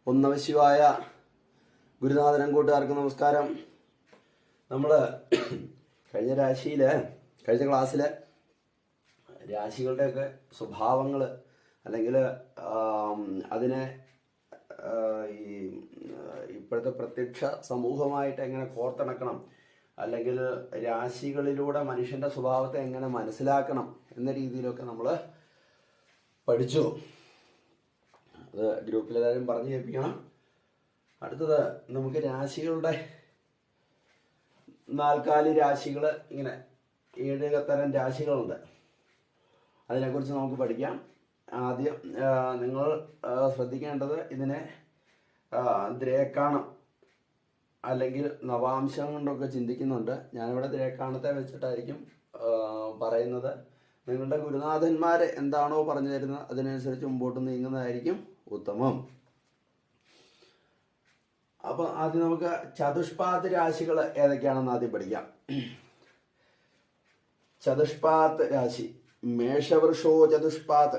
ഓം നമഃ ശിവായ. ഗുരുനാഥൻ കൂട്ടുകാർക്ക് നമസ്കാരം. നമ്മൾ കഴിഞ്ഞ ക്ലാസ്സിൽ രാശികളുടെയൊക്കെ സ്വഭാവങ്ങൾ അല്ലെങ്കിൽ അതിനെ ഈ ഇപ്പോഴത്തെ പ്രത്യക്ഷ സമൂഹമായിട്ട് എങ്ങനെ കോർത്തിണക്കണം, അല്ലെങ്കിൽ രാശികളിലൂടെ മനുഷ്യന്റെ സ്വഭാവത്തെ എങ്ങനെ മനസ്സിലാക്കണം എന്ന രീതിയിലൊക്കെ നമ്മൾ പഠിച്ചു. അത് ഗ്രൂപ്പിലെല്ലാവരും പറഞ്ഞു കേൾപ്പിക്കണം. അടുത്തത് നമുക്ക് രാശികളുടെ നാൽക്കാലി രാശികൾ, ഇങ്ങനെ 7 തരം രാശികളുണ്ട്. അതിനെക്കുറിച്ച് നമുക്ക് പഠിക്കാം. ആദ്യം നിങ്ങൾ ശ്രദ്ധിക്കേണ്ടത് ഇതിനെ ദ്രേക്കാണം അല്ലെങ്കിൽ നവാംശം കൊണ്ടൊക്കെ ചിന്തിക്കുന്നുണ്ട്. ഞാനിവിടെ ദ്രേക്കാണത്തെ വെച്ചിട്ടായിരിക്കും പറയുന്നത്. നിങ്ങളുടെ ഗുരുനാഥന്മാർ എന്താണോ പറഞ്ഞു തരുന്നത് അതിനനുസരിച്ച് മുമ്പോട്ട് നീങ്ങുന്നതായിരിക്കും ഉത്തമം. അപ്പൊ ആദ്യം നമുക്ക് ചതുഷ്പാത് രാശികൾ ഏതൊക്കെയാണെന്ന് ആദ്യം പഠിക്കാം. ചതുഷ്പാത് രാശി: മേഷവൃഷോ ചതുഷ്പാത്,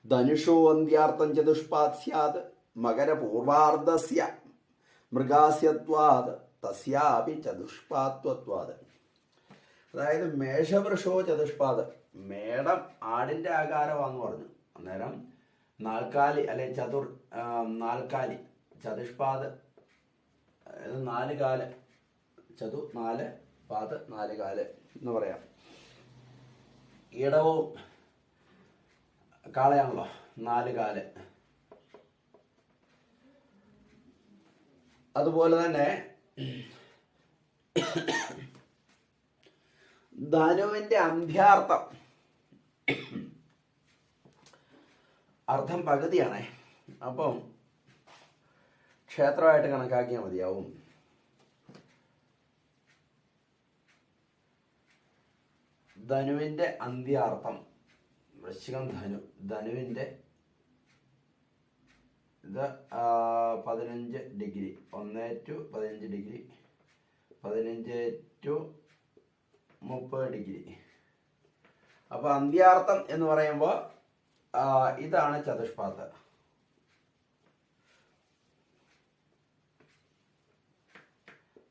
ധനുഷോ അന്ത്യാർത്ഥം ചതുഷ്പാത് സ്യാത്, മകരപൂർവാർദ്ധസ്യ മൃഗാസ്യത്വാത് തസ്യാപി ചതുഷ്പാത്വത്വാത്. അതായത് മേഷവൃഷോ ചതുഷ്പാത്, മേടം ആടിന്റെ ആകാരമാണെന്ന് പറഞ്ഞു. അന്നേരം നാൽക്കാലി അല്ലെ നാൽക്കാലി, ചതുഷ്പാത് 4 കാല്, ചതു 4, പാത് 4 കാല് എന്ന് പറയാം. ഇടവും കാളയാണല്ലോ, 4 കാല്. അതുപോലെ തന്നെ ധനുവിന്റെ അന്ത്യാർത്ഥം, അർത്ഥം പകുതിയാണേ. അപ്പം ക്ഷേത്രമായിട്ട് കണക്കാക്കിയാൽ മതിയാവും. ധനുവിന്റെ അന്ത്യാർത്ഥം വൃശ്ചികം ധനുവിന്റെ ഇത് 15 degree, 1 to 15 degree, 15 to 30 degree. അപ്പൊ അന്ത്യാർത്ഥം എന്ന് പറയുമ്പോൾ ഇതാണ് ചതുഷ്പാത്.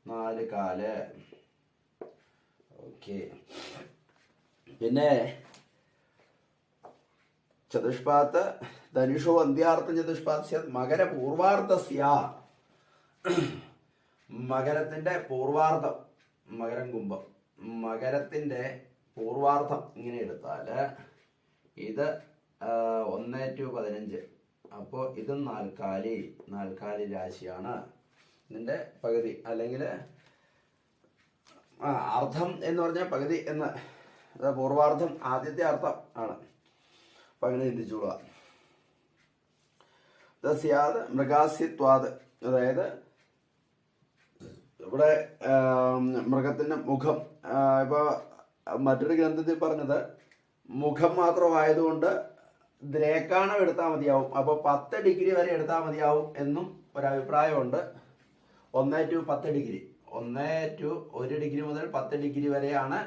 നാല് കാല്. ഓക്കെ. പിന്നെ ചതുഷ്പാത്ത് ധനുഷോ അന്ത്യാർത്ഥം ചതുഷ്പാത് മകരപൂർവാർദ്ധസ്യ, മകരത്തിന്റെ പൂർവാർദ്ധം, മകരം കുംഭം, മകരത്തിന്റെ പൂർവാർദ്ധം ഇങ്ങനെ എടുത്താല് ഇത് 1 to 15. അപ്പോൾ ഇതും നാൽക്കാലി രാശിയാണ്. ഇതിന്റെ പകുതി അല്ലെങ്കിൽ അർത്ഥം എന്ന് പറഞ്ഞാൽ പകുതി എന്ന്, പൂർവാർദ്ധം ആദ്യത്തെ അർത്ഥം ആണ്. അപ്പൊ അങ്ങനെ ചിന്തിച്ചോളുക. തസ്യാത് മൃഗാസ്യത്വാത്, അതായത് ഇവിടെ മൃഗത്തിന്റെ മുഖം, ഇപ്പൊ മറ്റൊരു ഗ്രന്ഥത്തിൽ പറഞ്ഞത് മുഖം മാത്രമായതുകൊണ്ട് ദ്രേക്കാണം എടുത്താൽ മതിയാവും. അപ്പോൾ 10 ഡിഗ്രി വരെ എടുത്താൽ മതിയാവും എന്നും ഒരഭിപ്രായമുണ്ട്. 1 to 10 ഡിഗ്രി, 1 to 1 ഡിഗ്രി മുതൽ 10 ഡിഗ്രി വരെയാണ്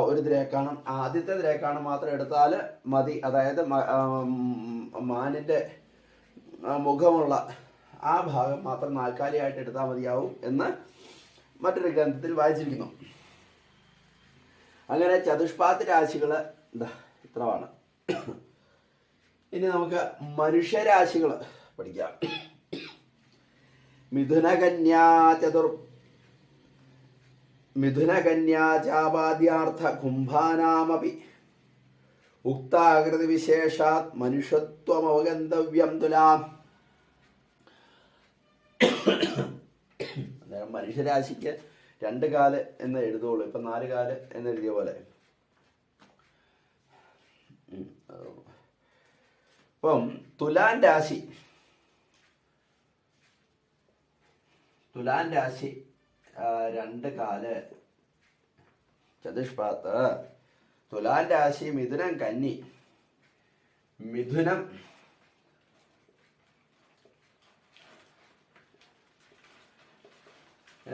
ഒരു ദ്രേക്കാണം. ആദ്യത്തെ ദ്രേക്കാണം മാത്രം എടുത്താൽ മതി. അതായത് മാനിന്റെ മുഖമുള്ള ആ ഭാഗം മാത്രം നാൽക്കാലിയായിട്ട് എടുത്താൽ മതിയാവും എന്ന് മറ്റൊരു ഗ്രന്ഥത്തിൽ വായിച്ചിരിക്കുന്നു. അങ്ങനെ ചതുഷ്പാത് രാശികള് ഇത്രമാണ്. ഇനി നമുക്ക് മനുഷ്യരാശികൾ പഠിക്കാം. മിഥുനകന്യാചാപാദ്യാർത്ഥ കുംഭാനാമപി ഉക്താകൃതി വിശേഷാത് മനുഷ്യത്വമവഗന്തവ്യം തുലാം. അന്നേരം മനുഷ്യരാശിക്ക് 2 കാല് എന്ന് എഴുതുള്ളൂ. ഇപ്പൊ 4 കാല് എന്ന് എഴുതിയ പോലെ. ഇപ്പം തുലാൻ രാശി 2 കാല് ചതുഷ്പാത്ത്. തുലാൻ രാശി മിഥുനം കന്നി, മിഥുനം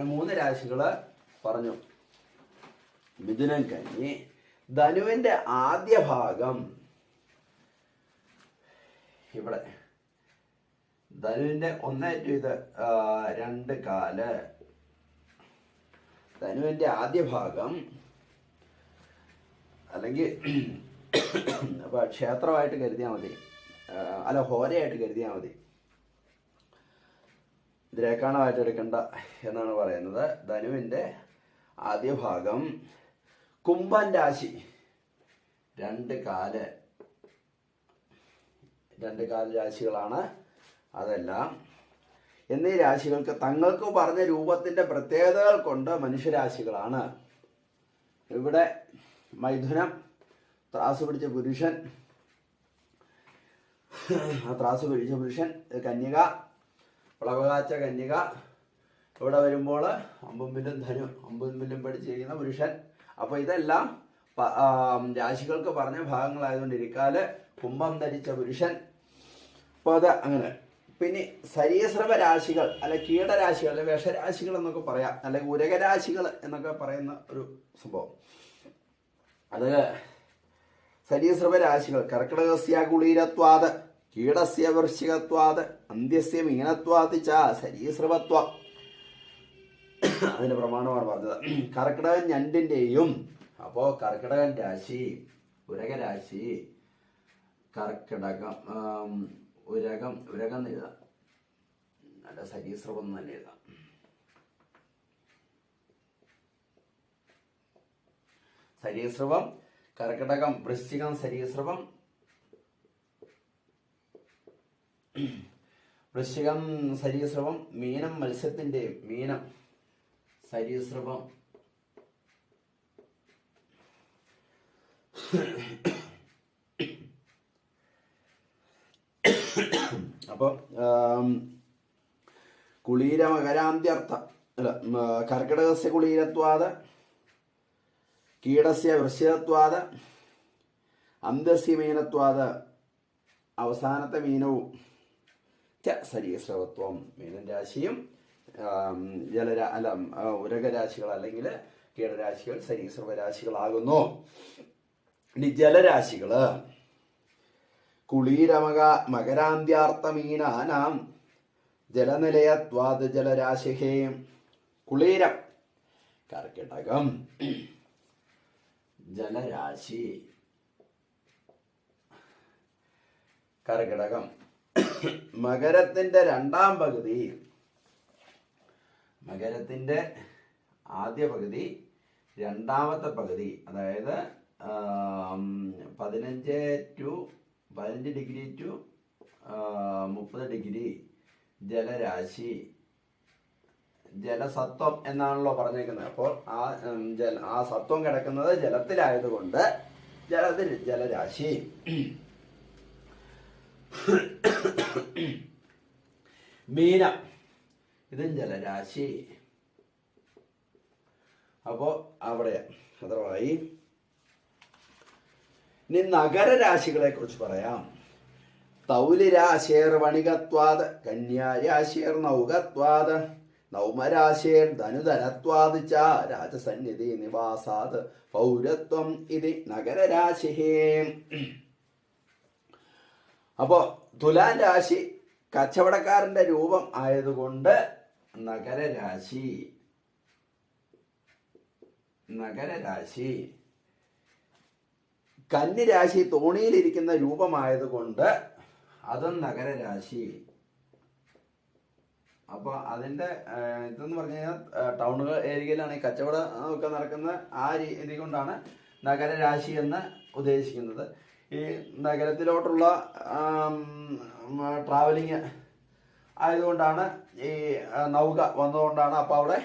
3 രാശികള് പറഞ്ഞു. മിഥുനം കന്നി. ധനുവിന്റെ ആദ്യ ഭാഗം ഇവിടെ ധനുവിന്റെ 1 ഇത് 2 കാല്. ധനുവിന്റെ ആദ്യ ഭാഗം അല്ലെങ്കിൽ അപ്പൊ ക്ഷേത്രമായിട്ട് കരുതിയാൽ മതി, അല്ല ഹോരയായിട്ട് കരുതിയാൽ മതി, ദ്രേക്കാണമായിട്ട് എടുക്കണ്ട എന്നാണ് പറയുന്നത്. ധനുവിന്റെ ആദ്യ ഭാഗം കുംഭൻ രാശി 2 കാല് രാശികളാണ് അതെല്ലാം. എന്നീ രാശികൾക്ക് തങ്ങൾക്ക് പറഞ്ഞ രൂപത്തിന്റെ പ്രത്യേകതകൾ കൊണ്ട് മനുഷ്യരാശികളാണ്. ഇവിടെ മൈഥുനം ത്രാസ് പിടിച്ച പുരുഷൻ, കന്യക, പ്ലവകാച്ച കന്യക. ഇവിടെ വരുമ്പോൾ അമ്പും വില്ലും പഠിച്ചിരിക്കുന്ന പുരുഷൻ. അപ്പൊ ഇതെല്ലാം രാശികൾക്ക് പറഞ്ഞ ഭാഗങ്ങളായതുകൊണ്ട് ഇരിക്കാല് കുംഭം ധരിച്ച പുരുഷൻ. അപ്പൊ അത് അങ്ങനെ. പിന്നെ സരീസൃപ രാശികൾ അല്ലെ കീടരാശികൾ അല്ലെ വിഷരാശികൾ എന്നൊക്കെ പറയാം, അല്ലെങ്കിൽ ഉരകരാശികൾ എന്നൊക്കെ പറയുന്ന ഒരു സംഭവം. അത് സരീസൃപ രാശികൾ കർക്കിടകസ്യ കുളീരത്വാത്, കീടസ്യ വൃശ്ചികത്വാത്, അന്ത്യസ്യ മീനത്വാത് ച സരീസൃപത്വം. അതിന്റെ പ്രമാണമാണ് പറഞ്ഞത്. കർക്കിടകൻ ഞണ്ടിന്റെയും, അപ്പോ കർക്കിടകൻ രാശി, ഉരകരാശി, കർക്കിടകം, ഉരകം എഴുതാം, അല്ല സരീസൃപം തന്നെ എഴുതാം. സരീസൃപം, കർക്കിടകം, വൃശ്ചികം സരീസൃപം, വൃശ്ചികം സരീസൃപം, മീനം മത്സ്യത്തിന്റെയും, മീനം സരീസൃപം, അപ്പൊ കുളീര മകരാന്ത്യർത്ഥ അല്ല കർക്കിടകസ്യ കുളീരത്വാത്, കീടസ്യ വൃശ്ചികത്വാത്, അന്ത്യസ്യ മീനത്വാത്, അവസാനത്തെ മീനവും സരീസൃപത്വം. മീനൻ രാശിയും ഉരകരാശികൾ അല്ലെങ്കിൽ കീടരാശികൾ സരീസൃപ രാശികളാകുന്നു. ഇനി ജലരാശികള് കുളീരമക മകരാന്ത്യാർത്ഥമീനാനാം ജലനിലയത്വാത് ജലരാശിഹേ. കുളീരം കർക്കിടകം ജലരാശി, കർക്കിടകം. മകരത്തിന്റെ 2ാം പകുതി, മകരത്തിന്റെ ആദ്യ പകുതി, 2ാമത്തെ പകുതി, അതായത് 15 ഡിഗ്രി ടു 30 ഡിഗ്രി ജലരാശി, ജലസത്വം എന്നാണല്ലോ പറഞ്ഞേക്കുന്നത്. അപ്പോൾ ആ സത്വം കിടക്കുന്നത് ജലത്തിലായതുകൊണ്ട് ജലരാശി. മീനം ഇതും ജലരാശി. അപ്പോ അവിടെ അത്രമായി. ഇനി നഗരരാശികളെ കുറിച്ച് പറയാം. തൗലിരാശേർ വണികത്വാത്, കന്യാരാശേർ നൗകത്വാത്, നൗമരാശേർ ധനുധനത്വാത് ച രാജസന്നിധി നിവാസാത് പൗരത്വം ഇത് നഗരരാശി. അപ്പോ തുലാം രാശി കച്ചവടക്കാരന്റെ രൂപം ആയതുകൊണ്ട് നഗരരാശി. കന്നിരാശി തോണിയിലിരിക്കുന്ന രൂപമായതുകൊണ്ട് അതും നഗരരാശി. അപ്പൊ അതിന്റെ ഇതെന്ന് പറഞ്ഞു കഴിഞ്ഞാൽ ടൗണുകൾ ഏരിയയിലാണ് ഈ കച്ചവടം ഒക്കെ നടക്കുന്ന ആ രീതി കൊണ്ടാണ് നഗരരാശി എന്ന് ഉദ്ദേശിക്കുന്നത്. ഈ നഗരത്തിലോട്ടുള്ള ട്രാവലിങ് ആയതുകൊണ്ടാണ് ഈ നൗക വന്നതുകൊണ്ടാണ് അപ്പൊ അവിടെ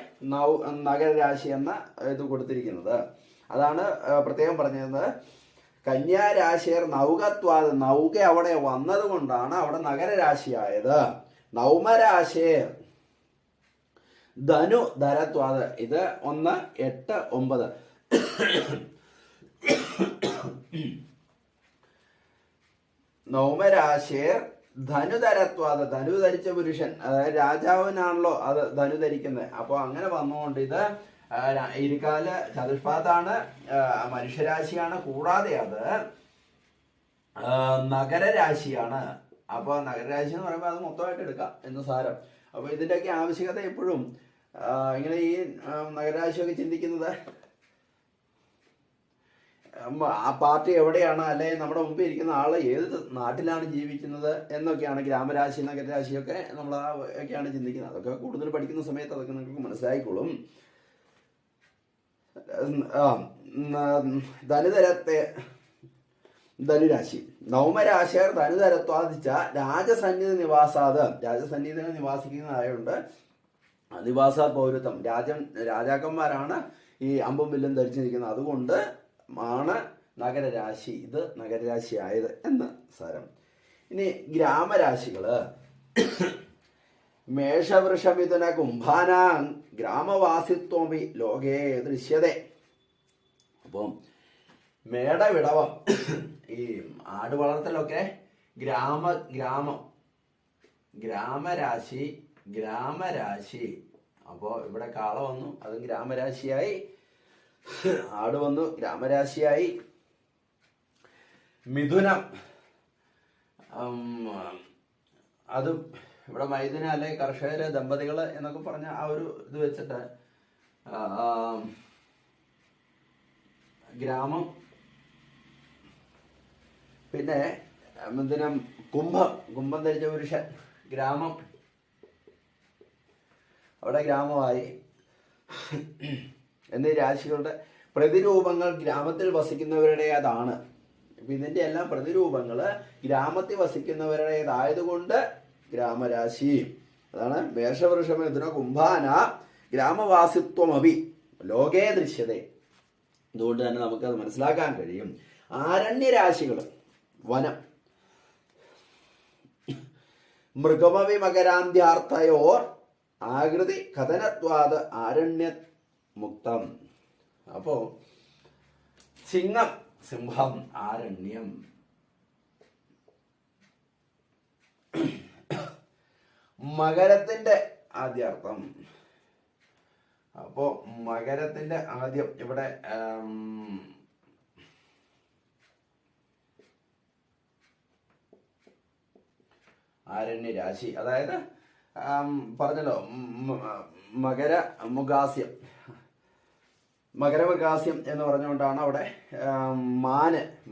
നഗരരാശി എന്ന ഇത് കൊടുത്തിരിക്കുന്നത്. അതാണ് പ്രത്യേകം പറഞ്ഞത്. കന്യാരാശിയർ നൗകത്വാത്, നൗക അവിടെ വന്നത് കൊണ്ടാണ് അവിടെ നഗരരാശിയായത്. നൗമരാശിയർ ധനു ധരത്വാത്, ഇത് 1, 8, 9. നൗമരാശിയർ ധനുധരത്വാത്, ധനു ധരിച്ച പുരുഷൻ, അതായത് രാജാവിനാണല്ലോ അത് ധനു ധരിക്കുന്നത്. അപ്പൊ അങ്ങനെ വന്നുകൊണ്ട് ഇത് ഇരുകാല ചതുഷ്പാദാണ്, മനുഷ്യരാശിയാണ്. കൂടാതെ അത് നഗരരാശിയാണ്. അപ്പോൾ നഗരരാശി എന്ന് പറയുമ്പോൾ അത് മൊത്തമായിട്ട് എടുക്കാം എന്ന് സാരം. അപ്പോൾ ഇതിൻ്റെയൊക്കെ ആവശ്യകത എപ്പോഴും ഇങ്ങനെ ഈ നഗരരാശിയൊക്കെ ചിന്തിക്കുന്നത് ആ പാർട്ടി എവിടെയാണ്, അല്ലെങ്കിൽ നമ്മുടെ മുമ്പിൽ ഇരിക്കുന്ന ആൾ ഏത് നാട്ടിലാണ് ജീവിക്കുന്നത് എന്നൊക്കെയാണ്. ഗ്രാമരാശി നഗരരാശിയൊക്കെ നമ്മൾ ഒക്കെയാണ് ചിന്തിക്കുന്നത്. അതൊക്കെ കൂടുതൽ പഠിക്കുന്ന സമയത്ത് അതൊക്കെ നിങ്ങൾക്ക് മനസ്സിലായിക്കോളും. ധനുരാശി നവമരാശിയർ ധനുതരത്വാദിച്ച രാജസന്നിധി നിവാസാത്, രാജസന്നിധിയിൽ നിവാസിക്കുന്നതായതുകൊണ്ട് നിവാസാത് പൗരത്വം, രാജാക്കന്മാരാണ് ഈ അമ്പും വില്ലും ധരിച്ചിരിക്കുന്നത്. അതുകൊണ്ട് ആണ് നഗരരാശി, ഇത് നഗരരാശി ആയത് എന്ന് സാരം. ഇനി ഗ്രാമരാശികള് മേഷവൃഷമിഥുന കുംഭാനാം ഗ്രാമവാസിത്വമി ലോകേ ദൃശ്യതേ. അപ്പം മേടവിടവം, ഈ ആട് വളർത്തലൊക്കെ ഗ്രാമരാശി. അപ്പോൾ ഇവിടെ കാള വന്നു, അതും ഗ്രാമരാശിയായി. ആട് വന്നു, ഗ്രാമരാശിയായി. മിഥുനം, അതും ഇവിടെ മൈഥുന അല്ലെ കർഷകര് ദമ്പതികള് എന്നൊക്കെ പറഞ്ഞ ആ ഒരു ഇത് വെച്ചിട്ട് ഗ്രാമം. പിന്നെ മിഥുനം കുംഭം ധരിച്ച പുരുഷൻ, ഗ്രാമം, അവിടെ ഗ്രാമമായി. എന്നീ രാശികളുടെ പ്രതിരൂപങ്ങൾ ഗ്രാമത്തിൽ വസിക്കുന്നവരുടേതാണ്. ഇതിന്റെ എല്ലാം പ്രതിരൂപങ്ങള് ഗ്രാമത്തിൽ വസിക്കുന്നവരുടേതായതുകൊണ്ട് ഗ്രാമരാശി. അതാണ് മേഷവൃഷമ മിഥുന കുംഭാന ഗ്രാമവാസിത്വമഭി ലോകേ ദൃശ്യത. അതുകൊണ്ട് തന്നെ നമുക്കത് മനസ്സിലാക്കാൻ കഴിയും. ആരണ്യരാശികൾ വനം, മൃഗമവി മകരാന്ത്യാർത്ഥയോർ ആകൃതി കഥനത്വാത് ആരണ്യ മുക്തം. അപ്പോ സിംഹം ആരണ്യം, മകരത്തിന്റെ ആദ്യാർത്ഥം. അപ്പോ മകരത്തിന്റെ ആദ്യം ഇവിടെ ആരണ്യരാശി, അതായത് പറഞ്ഞല്ലോ മകരമൃഗാസ്യം എന്ന് പറഞ്ഞുകൊണ്ടാണ് അവിടെ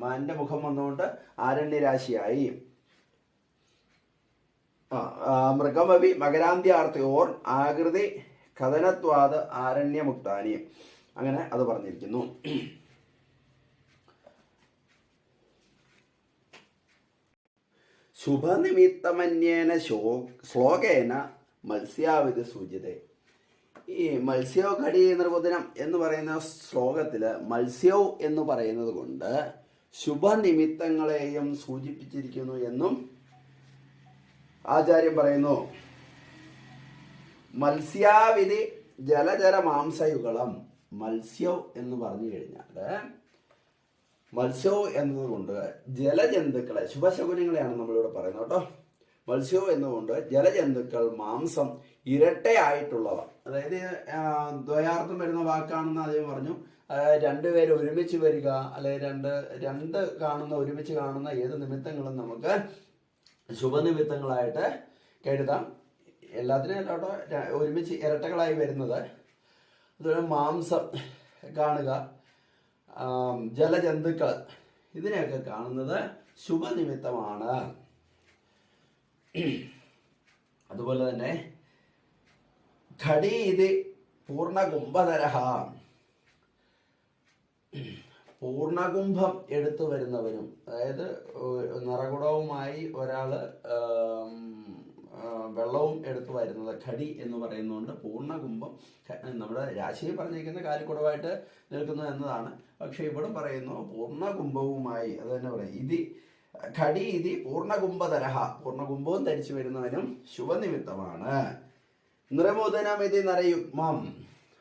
മാന്റെ മുഖം വന്നുകൊണ്ട് ആരണ്യരാശിയായി. മൃഗമവി മകരാന്ത്യാർത്ഥയോർ ആകൃതി കഥനത്വാത് ആരണ്യമുക്താനി, അങ്ങനെ അത് പറഞ്ഞിരിക്കുന്നു. ശുഭനിമിത്തമന്യേന ശ്ലോകേന മത്സ്യാവിധി സൂചിത. ഈ മത്സ്യോ ഘടി നിർവചനം എന്ന് പറയുന്ന ശ്ലോകത്തില് മത്സ്യവും എന്ന് പറയുന്നത് കൊണ്ട് ശുഭനിമിത്തങ്ങളെയും സൂചിപ്പിച്ചിരിക്കുന്നു എന്നും ആചാര്യം പറയുന്നു. മത്സ്യാവിധി ജലചര മാംസയുഗളം. മത്സ്യം എന്ന് പറഞ്ഞു കഴിഞ്ഞാല് മത്സ്യവും എന്നതുകൊണ്ട് ജലജന്തുക്കളെ, ശുഭശകുനങ്ങളെയാണ് നമ്മളിവിടെ പറയുന്നത് കേട്ടോ. മത്സ്യവും എന്നുകൊണ്ട് ജലജന്തുക്കൾ മാംസം ഇരട്ടയായിട്ടുള്ളവ, അതായത് ദ്വയാർത്ഥം വരുന്ന വാക്കാണെന്ന് അദ്ദേഹം പറഞ്ഞു. രണ്ടുപേര് ഒരുമിച്ച് വരിക, അല്ലെങ്കിൽ രണ്ട് ഒരുമിച്ച് കാണുന്ന ഏത് നിമിത്തങ്ങളും നമുക്ക് ശുഭനിമിത്തങ്ങളായിട്ട് കരുതാം. എല്ലാത്തിനും കേട്ടോ ഒരുമിച്ച് ഇരട്ടകളായി വരുന്നത്. അതുപോലെ മാംസം കാണുക, ജലജന്തുക്കൾ, ഇതിനെയൊക്കെ കാണുന്നത് ശുഭനിമിത്തമാണ്. അതുപോലെ തന്നെ ഘടി ഇത് പൂർണ്ണകുംഭധരഹ, പൂർണ്ണകുംഭം എടുത്തു വരുന്നവനും, അതായത് നിറകുടവുമായി ഒരാള് വെള്ളവും എടുത്തു വരുന്നത് ഘടി എന്ന് പറയുന്നതുകൊണ്ട് പൂർണ്ണകുംഭം. നമ്മുടെ രാശിയിൽ പറഞ്ഞിരിക്കുന്ന കാലിക്കുടവായിട്ട് നിൽക്കുന്നു എന്നതാണ്. പക്ഷെ ഇവിടെ പറയുന്നു പൂർണ്ണകുംഭവുമായി, അത് തന്നെ പറയും. ഇത് ഘടി ഇത് പൂർണ്ണകുംഭധരഹ, പൂർണ്ണകുംഭവും ധരിച്ചു വരുന്നവനും ശുഭനിമിത്തമാണ്. നിറമുദനം ഇത് നിറയുഗ്മം.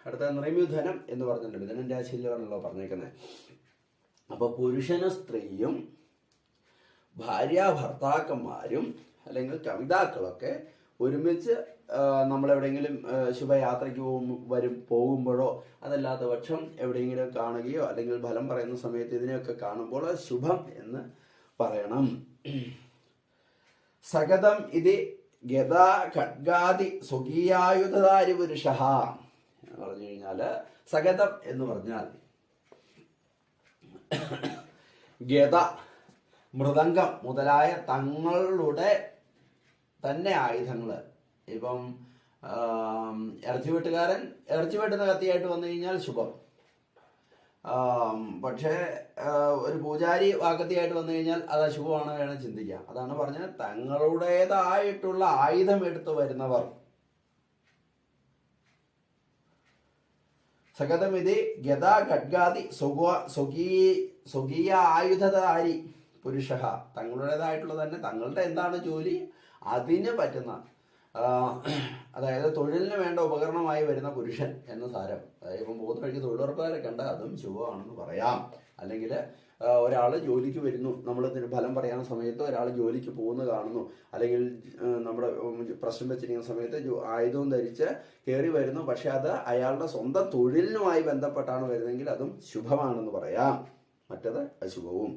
അടുത്ത നിറമുദനം എന്ന് പറഞ്ഞിട്ടുണ്ട്. മിഥുനം രാശിയിലാണല്ലോ പറഞ്ഞേക്കുന്നത്. അപ്പൊ പുരുഷനും സ്ത്രീയും ഭാര്യാഭർത്താക്കന്മാരും അല്ലെങ്കിൽ കവിതാക്കളൊക്കെ ഒരുമിച്ച് നമ്മളെവിടെയെങ്കിലും ശുഭയാത്രയ്ക്ക് പോകുമ്പോഴോ അതല്ലാത്ത പക്ഷം എവിടെയെങ്കിലും കാണുകയോ അല്ലെങ്കിൽ ഫലം പറയുന്ന സമയത്ത് ഇതിനെയൊക്കെ കാണുമ്പോൾ ശുഭം എന്ന് പറയണം. സഗതം ഇത് ഗദാ ഖഡ്ഗാദി സ്വകീയായുധാരി പുരുഷ എന്ന് പറഞ്ഞു കഴിഞ്ഞാല് സഗതം എന്ന് പറഞ്ഞാൽ ഗദ, മൃദംഗം മുതലായ തങ്ങളുടെ തന്നെ ആയുധങ്ങള്. ഇപ്പം ഇറച്ചി വെട്ടുകാരൻ ഇറച്ചി വെട്ടുന്ന കത്തിയായിട്ട് വന്നു കഴിഞ്ഞാൽ ശുഭം. പക്ഷേ ഒരു പൂജാരി വാക്കത്തിയായിട്ട് വന്നു കഴിഞ്ഞാൽ അത് അശുഭമാണ് വേണം ചിന്തിക്കാം. അതാണ് പറഞ്ഞത്, തങ്ങളുടേതായിട്ടുള്ള ആയുധം എടുത്തു വരുന്നവർ. സഗതമിതി ഗദാ ഖഡ്ഗാദി സ്വകീയ ആയുധധാരി പുരുഷ, തങ്ങളുടേതായിട്ടുള്ള തന്നെ തങ്ങളുടെ എന്താണ് ജോലി അതിന് പറ്റുന്ന, അതായത് തൊഴിലിന് വേണ്ട ഉപകരണമായി വരുന്ന പുരുഷൻ എന്ന് സാരം. അതായത് ഇപ്പം പോകുന്ന വഴിക്ക് തൊഴിലുറപ്പുകാരെ കണ്ട അതും ശുഭമാണെന്ന് പറയാം. അല്ലെങ്കിൽ ഒരാൾ ജോലിക്ക് വരുന്നു, നമ്മൾ ഫലം പറയാനുള്ള സമയത്ത് ഒരാൾ ജോലിക്ക് പോകുന്ന കാണുന്നു, അല്ലെങ്കിൽ നമ്മുടെ പ്രശ്നം വെച്ചിരിക്കുന്ന സമയത്ത് ആയുധവും ധരിച്ച് കയറി വരുന്നു, പക്ഷെ അത് അയാളുടെ സ്വന്തം തൊഴിലിനുമായി ബന്ധപ്പെട്ടാണ് വരുന്നതെങ്കിൽ അതും ശുഭമാണെന്ന് പറയാം, മറ്റത് അശുഭവും.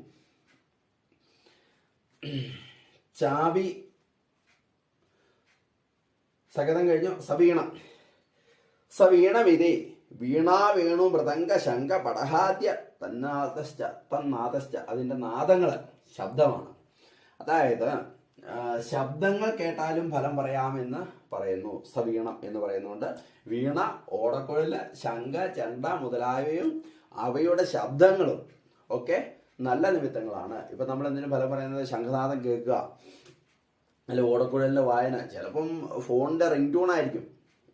ചാവി സഗതം കഴിഞ്ഞു. സവീണം. സവീണമിതി വീണാ വേണു മൃദംഗ ശംഖ പടഹാദ്യ തന്നാദശ്ച അതിൻ്റെ നാദങ്ങള് ശബ്ദമാണ്. അതായത് ശബ്ദങ്ങൾ കേട്ടാലും ഫലം പറയാമെന്ന് പറയുന്നു. സവീണം എന്ന് പറയുന്നുണ്ട്. വീണ, ഓടക്കുഴല്, ശംഖ, ചെണ്ട മുതലായവയും അവയുടെ ശബ്ദങ്ങളും ഒക്കെ നല്ല നിമിത്തങ്ങളാണ്. ഇപ്പം നമ്മൾ എന്തിനും ഫലം പറയുന്നത്, ശംഖനാദം കേൾക്കുക, അല്ല ഓടക്കുഴലിൻ്റെ വായന, ചിലപ്പം ഫോണിൻ്റെ റിംഗ് ടൂൺ ആയിരിക്കും.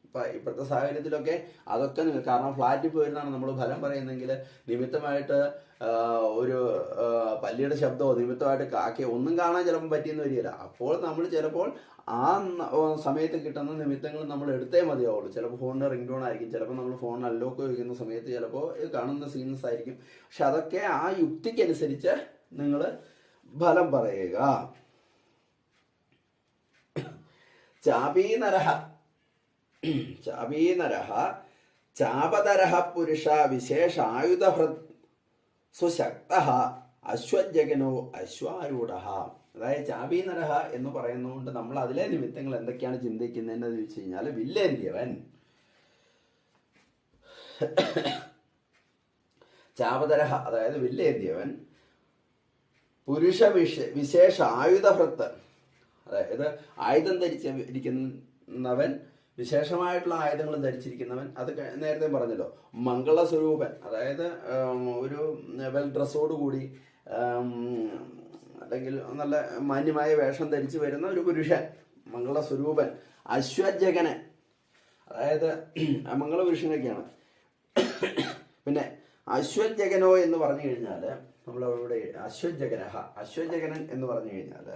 ഇപ്പം ഇപ്പോഴത്തെ സാഹചര്യത്തിലൊക്കെ അതൊക്കെ കാരണം ഫ്ലാറ്റിൽ പോയിരുന്നാണ് നമ്മൾ ഫലം പറയുന്നെങ്കിൽ നിമിത്തമായിട്ട് ഒരു പല്ലിയുടെ ശബ്ദമോ നിമിത്തമായിട്ട് കാക്കയോ ഒന്നും കാണാൻ ചിലപ്പം പറ്റിയെന്ന് വരികയില്ല. അപ്പോൾ നമ്മൾ ചിലപ്പോൾ ആ സമയത്ത് കിട്ടുന്ന നിമിത്തങ്ങൾ നമ്മൾ എടുത്തേ മതിയാവുള്ളൂ. ചിലപ്പോൾ ഫോണിൻ്റെ റിംഗ് ടൂൺ ആയിരിക്കും, ചിലപ്പോൾ നമ്മൾ ഫോൺ അൺലോക്ക് വയ്ക്കുന്ന സമയത്ത് ചിലപ്പോൾ കാണുന്ന സീൻസ് ആയിരിക്കും. പക്ഷെ അതൊക്കെ ആ യുക്തിക്കനുസരിച്ച് നിങ്ങൾ ഫലം പറയുക. ചാപീനരഹ ചാപതരഹ പുരുഷ വിശേഷായുധഹൃത് സുശക്തഃ അശ്വജഗനോ അശ്വാരൂഢഃ. അതായത് ചാപീനരഹ എന്ന് പറയുന്നതുകൊണ്ട് നമ്മൾ അതിലെ നിമിത്തങ്ങൾ എന്തൊക്കെയാണ് ചിന്തിക്കുന്നതെന്ന് ചോദിച്ചു കഴിഞ്ഞാൽ, വില്ലേന്തിയവൻ, ചാപതരഹ അതായത് വില്ലേന്തിയവൻ, പുരുഷ വിശേഷ ആയുധഹൃത്ത് അതായത് ആയുധം ധരിച്ചിരിക്കുന്നവൻ, വിശേഷമായിട്ടുള്ള ആയുധങ്ങൾ ധരിച്ചിരിക്കുന്നവൻ. അത് നേരത്തെ പറഞ്ഞല്ലോ. മംഗളസ്വരൂപൻ അതായത് ഒരു വെൽ ഡ്രസ്സോടുകൂടി അല്ലെങ്കിൽ നല്ല മാന്യമായ വേഷം ധരിച്ച് വരുന്ന ഒരു പുരുഷൻ, മംഗളസ്വരൂപൻ. അശ്വജഗനൻ അതായത് മംഗളപുരുഷനൊക്കെയാണ്. പിന്നെ അശ്വജഗനോ എന്ന് പറഞ്ഞു കഴിഞ്ഞാൽ നമ്മളവിടെ അശ്വജഗനൻ എന്ന് പറഞ്ഞു കഴിഞ്ഞാൽ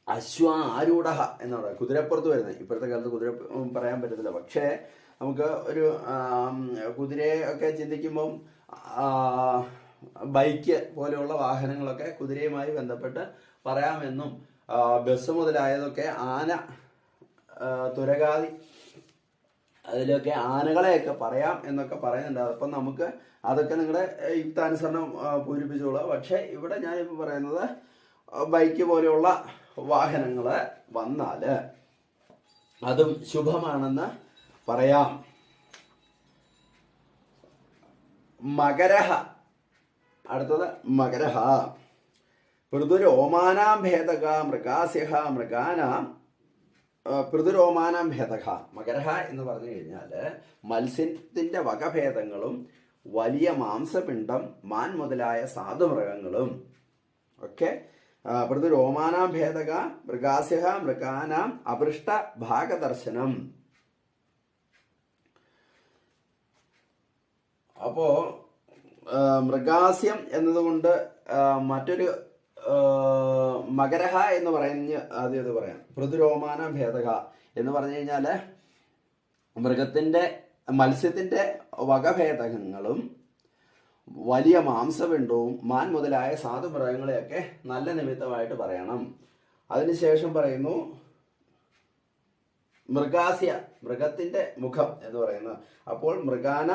അശ്വാരൂഢ എന്നാണ് കുതിരപ്പുറത്ത് വരുന്നത്. ഇപ്പോഴത്തെ കാലത്ത് കുതിര പറയാൻ പറ്റത്തില്ല, പക്ഷേ നമുക്ക് ഒരു കുതിരയൊക്കെ ചിന്തിക്കുമ്പം ബൈക്ക് പോലെയുള്ള വാഹനങ്ങളൊക്കെ കുതിരയുമായി ബന്ധപ്പെട്ട് പറയാമെന്നും ബസ് മുതലായതൊക്കെ ആന, തുരകാതി അതിലൊക്കെ ആനകളെയൊക്കെ പറയാം എന്നൊക്കെ പറയുന്നുണ്ട്. അപ്പം നമുക്ക് അതൊക്കെ നിങ്ങളുടെ യുക്താനുസരണം പൂരിപ്പിച്ചോളാം. പക്ഷേ ഇവിടെ ഞാനിപ്പോൾ പറയുന്നത് ബൈക്ക് പോലെയുള്ള വാഹനങ്ങള് വന്നാല് അതും ശുഭമാണെന്ന് പറയാം. മകരഹ. അടുത്തത് മകരഹ. പൃഥുരോമാനാം ഭേദക മൃഗാസ്യഹ മൃഗാനാം പൃഥുരോമാനാം ഭേദക. മകരഹ എന്ന് പറഞ്ഞു കഴിഞ്ഞാല് മത്സ്യത്തിന്റെ വകഭേദങ്ങളും വലിയ മാംസപിണ്ഡം, മാൻ മുതലായ സാധുമൃഗങ്ങളും ഒക്കെ. പൃഥുരോമാനാം ഭേദക മൃഗാസ്യഹ മൃഗാനാം അപൃഷ്ട ഭാഗദർശനം. അപ്പോ മൃഗാസ്യം എന്നതുകൊണ്ട് മറ്റൊരു മകരഹ എന്ന് പറഞ്ഞ് ആദ്യം ഇത് പറയാം. പൃഥുരോമാന ഭേദക എന്ന് പറഞ്ഞു കഴിഞ്ഞാല് മത്സ്യത്തിന്റെ വകഭേദങ്ങളും വലിയ മാംസപിണ്ഡവും മാൻ മുതലായ സാധുമൃഗങ്ങളെയൊക്കെ നല്ല നിമിത്തമായിട്ട് പറയണം. അതിനുശേഷം പറയുന്നു മൃഗാസ്യ, മൃഗത്തിന്റെ മുഖം എന്ന് പറയുന്നത്. അപ്പോൾ മൃഗാന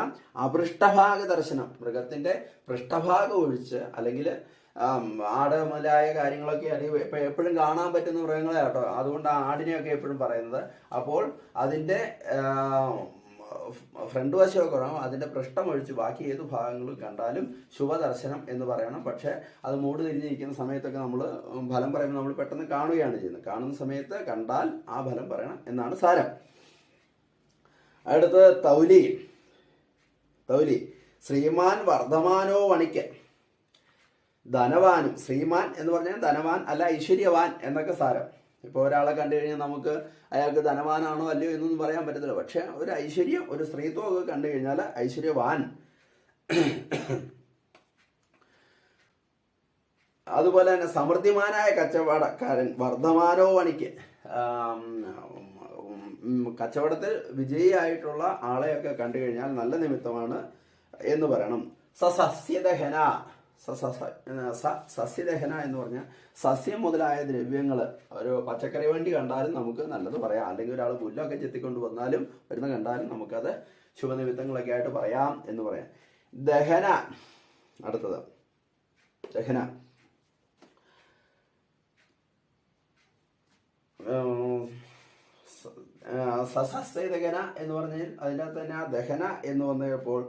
അപൃഷ്ഠഭാഗ ദർശനം, മൃഗത്തിന്റെ പൃഷ്ഠഭാഗം ഒഴിച്ച് അല്ലെങ്കിൽ ആട് മുതലായ കാര്യങ്ങളൊക്കെ എപ്പോഴും കാണാൻ പറ്റുന്ന മൃഗങ്ങളെ കേട്ടോ. അതുകൊണ്ട് ആടിനെയൊക്കെ എപ്പോഴും പറയുന്നത്. അപ്പോൾ അതിൻ്റെ ഫ്രണ്ട് വശമൊക്കെ കാണാം, അതിൻ്റെ പൃഷ്ഠമൊഴിച്ച് ബാക്കി ഏത് ഭാഗങ്ങളും കണ്ടാലും ശുഭദർശനം എന്ന് പറയണം. പക്ഷേ അത് മൂട് തിരിഞ്ഞിരിക്കുന്ന സമയത്തൊക്കെ നമ്മൾ ഫലം പറയുമ്പോൾ നമ്മൾ പെട്ടെന്ന് കാണുകയാണ് ചെയ്യുന്നത്. കാണുന്ന സമയത്ത് കണ്ടാൽ ആ ഫലം പറയണം എന്നാണ് സാരം. അടുത്ത് തൗലി. ശ്രീമാൻ വർദ്ധമാനോ വണിക്ക്. ധനവാനും, ശ്രീമാൻ എന്ന് പറഞ്ഞാൽ ധനവാൻ അല്ല ഐശ്വര്യവാൻ എന്നൊക്കെ സാരം. ഇപ്പോൾ ഒരാളെ കണ്ടു കഴിഞ്ഞാൽ നമുക്ക് അയാൾക്ക് ധനവാനാണോ അല്ലയോ എന്നൊന്നും പറയാൻ പറ്റത്തില്ല. പക്ഷെ ഒരു ഐശ്വര്യം, ഒരു സ്ത്രീത്വമൊക്കെ കണ്ടു കഴിഞ്ഞാൽ ഐശ്വര്യവാൻ. അതുപോലെ തന്നെ സമൃദ്ധിമാനായ കച്ചവടക്കാരൻ, വർദ്ധമാനോ വണിക്ക്. കച്ചവടത്തിൽ വിജയിയായിട്ടുള്ള ആളെയൊക്കെ കണ്ടു കഴിഞ്ഞാൽ നല്ല നിമിത്തമാണ് എന്ന് പറയണം. സസ്യദഹന. സസ്യദഹന എന്ന് പറഞ്ഞാൽ സസ്യം മുതലായ ദ്രവ്യങ്ങൾ, ഒരു പച്ചക്കറി വണ്ടി കണ്ടാലും നമുക്ക് നല്ലത് പറയാം. അല്ലെങ്കിൽ ഒരാൾ പുല്ലൊക്കെ ചെത്തിക്കൊണ്ട് വന്നാലും വരുന്ന കണ്ടാലും നമുക്കത് ശുഭനിമിത്തങ്ങളൊക്കെ ആയിട്ട് പറയാം എന്ന് പറയാം. ദഹന. അടുത്തത് ദഹന. സസ്യദഹന എന്ന് പറഞ്ഞാൽ അതിൻ്റെ അകത്ത് തന്നെ ആ ദഹന എന്ന് വന്നപ്പോൾ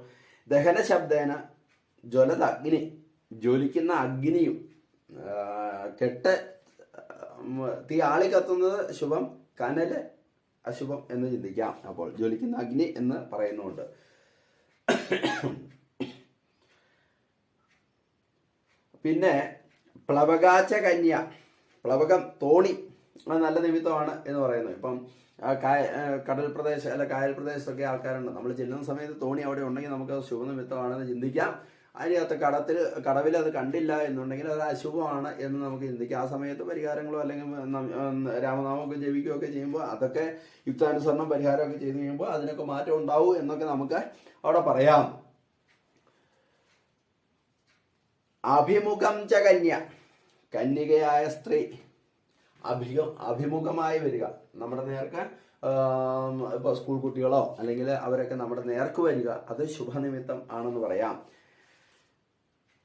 ദഹന ശബ്ദേന ജ്വലത അഗ്നി, ജ്വലിക്കുന്ന അഗ്നിയും. കെട്ട് തീ ആളി കത്തുന്നത് ശുഭം, കനല് അശുഭം എന്ന് ചിന്തിക്കാം. അപ്പോൾ ജ്വലിക്കുന്ന അഗ്നി എന്ന് പറയുന്നുണ്ട്. പിന്നെ പ്ലവകാച്ച കന്യ, പ്ലവകം തോണി, അത് നല്ല നിമിത്തമാണ് എന്ന് പറയുന്നത്. ഇപ്പം കടൽ പ്രദേശം അല്ല കായൽ പ്രദേശത്തൊക്കെ ആൾക്കാരുണ്ട്. നമ്മൾ ചെല്ലുന്ന സമയത്ത് തോണി അവിടെ ഉണ്ടെങ്കിൽ നമുക്ക് ശുഭനിമിത്തമാണെന്ന് ചിന്തിക്കാം. അതിനകത്ത് കടവിൽ അത് കണ്ടില്ല എന്നുണ്ടെങ്കിൽ അത് അശുഭമാണ് എന്ന് നമുക്ക് ചിന്തിക്കാം. ആ സമയത്ത് പരിഹാരങ്ങളോ അല്ലെങ്കിൽ രാമനാമമൊക്കെ ജപിക്കുകയൊക്കെ ചെയ്യുമ്പോൾ അതൊക്കെ യുക്താനുസരണം പരിഹാരമൊക്കെ ചെയ്ത് കഴിയുമ്പോൾ അതിനൊക്കെ മാറ്റം ഉണ്ടാവും എന്നൊക്കെ നമുക്ക് അവിടെ പറയാം. അഭിമുഖം ച കന്യ, കന്യകയായ സ്ത്രീ അഭിമുഖമായി വരിക. നമ്മുടെ നേർക്ക് ഇപ്പോൾ സ്കൂൾ കുട്ടികളോ അല്ലെങ്കിൽ അവരൊക്കെ നമ്മുടെ നേർക്ക് വരിക, അത് ശുഭനിമിത്തം ആണെന്ന് പറയാം.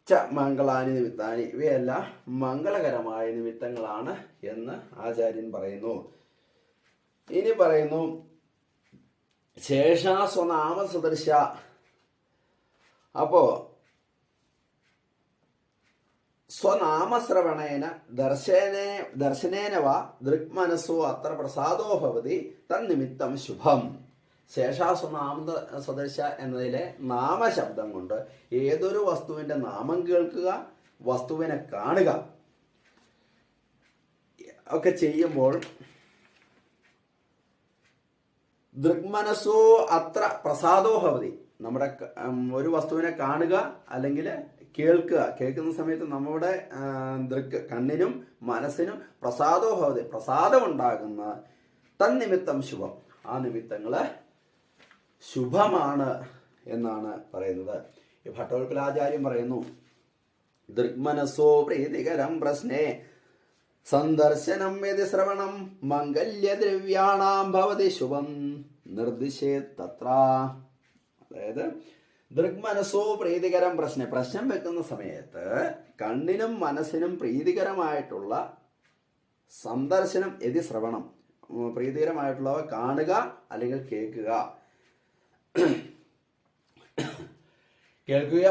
ച മംഗളാനി നിമിത്താനി, ഇവയെല്ലാം മംഗളകരമായ നിമിത്തങ്ങളാണ് എന്ന് ആചാര്യൻ പറയുന്നു. ഇനി പറയുന്നു ശേഷാസ്വനാമ സദൃശ. അപ്പോ സ്വനാമശ്രവണേന ദർശനേന വാ ദൃക്മനസ്സോ അത്ര പ്രസാദോ ഭവതി തന്നിമിത്തം ശുഭം. ശേഷാസ്വനാമ സദൃശ എന്നതിലെ നാമശബ്ദം കൊണ്ട് ഏതൊരു വസ്തുവിന്റെ നാമം കേൾക്കുക, വസ്തുവിനെ കാണുക ഒക്കെ ചെയ്യുമ്പോൾ ദൃക്മനസ്സോ അത്ര പ്രസാദോ ഭവതി. നമ്മുടെ ഒരു വസ്തുവിനെ കാണുക അല്ലെങ്കിൽ കേൾക്കുന്ന സമയത്ത് നമ്മുടെ കണ്ണിനും മനസ്സിനും പ്രസാദോ ഭവതി, പ്രസാദമുണ്ടാകുന്ന തന്നിമിത്തം ശുഭം, ആ നിമിത്തങ്ങള് ശുഭമാണ് എന്നാണ് പറയുന്നത്. ഈ ഭട്ടോൽക്കലാചാര്യം പറയുന്നു ദൃക്മനസ്സോ പ്രീതികരം പ്രശ്നേ സന്ദർശനം യതി ശ്രവണം മംഗല്യദ്രവ്യാണാം ഭവതി ശുഭം നിർദ്ദിശേത് തത്ര. അതായത് ദൃക്മനസ്സോ പ്രീതികരം പ്രശ്നം വെക്കുന്ന സമയത്ത് കണ്ണിനും മനസ്സിനും പ്രീതികരമായിട്ടുള്ള സന്ദർശനം യതി ശ്രവണം, പ്രീതികരമായിട്ടുള്ളവ കാണുക അല്ലെങ്കിൽ കേൾക്കുക. കേൾക്കുക,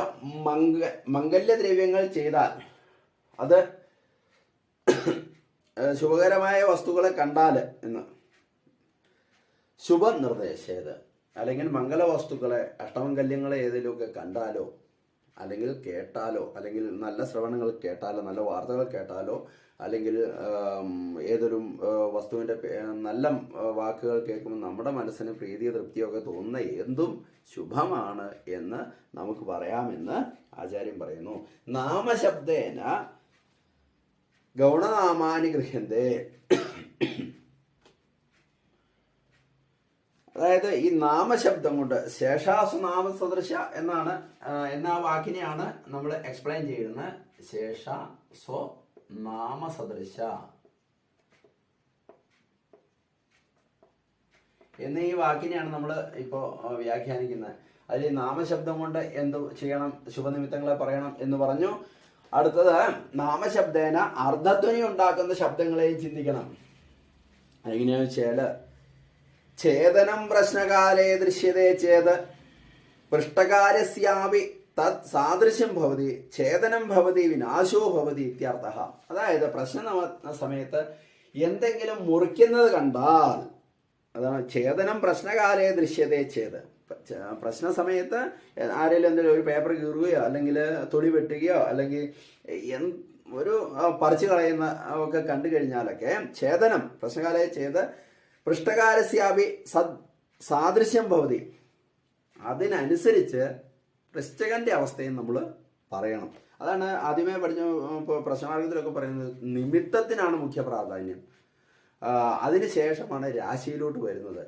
മംഗല്യദ്രവ്യങ്ങൾ ചെയ്താൽ, അത് ശുഭകരമായ വസ്തുക്കളെ കണ്ടാൽ എന്ന് ശുഭനിർദ്ദേശേത്, അല്ലെങ്കിൽ മംഗലവസ്തുക്കളെ അഷ്ടമംഗല്യങ്ങളെ ഏതെങ്കിലുമൊക്കെ കണ്ടാലോ അല്ലെങ്കിൽ കേട്ടാലോ, അല്ലെങ്കിൽ നല്ല ശ്രവണങ്ങൾ കേട്ടാലോ, നല്ല വാർത്തകൾ കേട്ടാലോ, അല്ലെങ്കിൽ ഏതൊരു വസ്തുവിൻ്റെ നല്ല വാക്കുകൾ കേൾക്കുമ്പോൾ നമ്മുടെ മനസ്സിന് പ്രീതിയോ തൃപ്തിയോ ഒക്കെ തോന്നുന്ന എന്തും ശുഭമാണ് എന്ന് നമുക്ക് പറയാമെന്ന് ആചാര്യൻ പറയുന്നു. നാമശബ്ദേന ഗൗണനാമാനി ഗൃഹ്യന്തേ. അതായത് ഈ നാമശബ്ദം കൊണ്ട് ശേഷാസു നാമസദൃശ എന്ന വാക്കിനെയാണ് നമ്മൾ എക്സ്പ്ലെയിൻ ചെയ്യുന്നത്. ശേഷ സ്വ നാമസദൃശ എന്ന ഈ വാക്കിനെയാണ് നമ്മൾ ഇപ്പോൾ വ്യാഖ്യാനിക്കുന്നത്. അതിൽ നാമശബ്ദം കൊണ്ട് എന്ത് ചെയ്യണം, ശുഭനിമിത്തങ്ങളെ പറയണം എന്ന് പറഞ്ഞു. അടുത്തത് നാമശബ്ദേന അർദ്ധധ്വനി ഉണ്ടാക്കുന്ന ശബ്ദങ്ങളെയും ചിന്തിക്കണം. എങ്ങനെയാണെന്ന് വെച്ചാല് ഛേദനം പ്രശ്നകാലേ ദൃശ്യതേ ചേത് പൃഷ്ടകാരസ്യാപി തത് സാദൃശ്യം ഭവതി ഛേദനം ഭവതി വിനാശോ ഭവതി ഇത്യർത്ഥഃ. അതായത് പ്രശ്ന സമയത്ത് എന്തെങ്കിലും മുറിക്കുന്നത് കണ്ടാൽ അതാണ് ഛേദനം പ്രശ്നകാലേ ദൃശ്യതേ ചേത്. പ്രശ്ന സമയത്ത് ആരെങ്കിലും എന്തെങ്കിലും ഒരു പേപ്പർ കീറുകയോ അല്ലെങ്കിൽ തൊടി വെട്ടുകയോ അല്ലെങ്കിൽ ഒരു പറിച്ചു കളയുന്ന ഒക്കെ കണ്ടു കഴിഞ്ഞാലൊക്കെ ഛേദനം പ്രശ്നകാലേ ചേത് പൃഷ്ടകാരസ്യാപി സാദൃശ്യം ഭവതി, അതിനനുസരിച്ച് പൃഷ്ടകന്റെ അവസ്ഥയും നമ്മൾ പറയണം. അതാണ് ആദ്യമേ പഠിച്ച ഇപ്പോൾ പ്രശ്നമാർഗത്തിലൊക്കെ പറയുന്നത് നിമിത്തത്തിനാണ് മുഖ്യ പ്രാധാന്യം. അതിനുശേഷമാണ് രാശിയിലോട്ട് വരുന്നത്.